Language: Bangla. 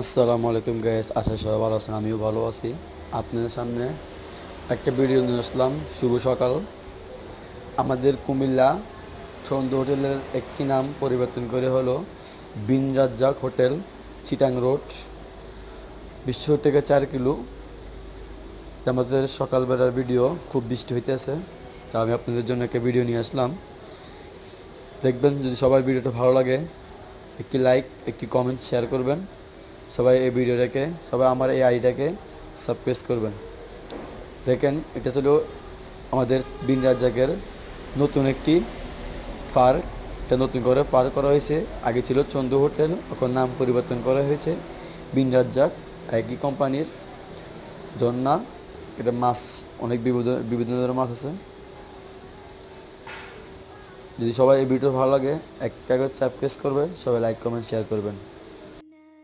আসসালামু আলাইকুম গাইস, আশা সবাই ভালো আছেন। আমিও ভালো আছি। আপনাদের সামনে একটা ভিডিও নিয়ে আসলাম। শুভ সকাল। আমাদের কুমিল্লা ছন্দ হোটেলের একটি নাম পরিবর্তন করে হলো বিন রাজ্জাক হোটেল, চিটাং রোড, বিশ্ব থেকে 4 কিলো। আমাদের সকালবেলার ভিডিও, খুব বৃষ্টি হইতেছে, তা আমি আপনাদের জন্য একটা ভিডিও নিয়ে আসলাম। দেখবেন, যদি সবার ভিডিওটা ভালো লাগে একটি লাইক, একটি কমেন্ট, শেয়ার করবেন। সবাই আমার এই আইডিটাকে সাবস্ক্রাইব করবেন। দেখেন, এটা ছিল আমাদের বিন রাজ্জাকের নতুন একটি পার্ক। এটা নতুন করে পার্ক করা হয়েছে। আগে ছিল চন্দু হোটেল, এখন নাম পরিবর্তন করা হয়েছে বিন রাজ্জাক। একই কোম্পানির জন্না। এটা মাছ, অনেক বিভিন্ন ধরনের মাছ আছে। যদি সবাই এই ভিডিও ভালো লাগে একটা করে সাবস্ক্রাইব করবেন, সবাই লাইক কমেন্ট শেয়ার করবেন।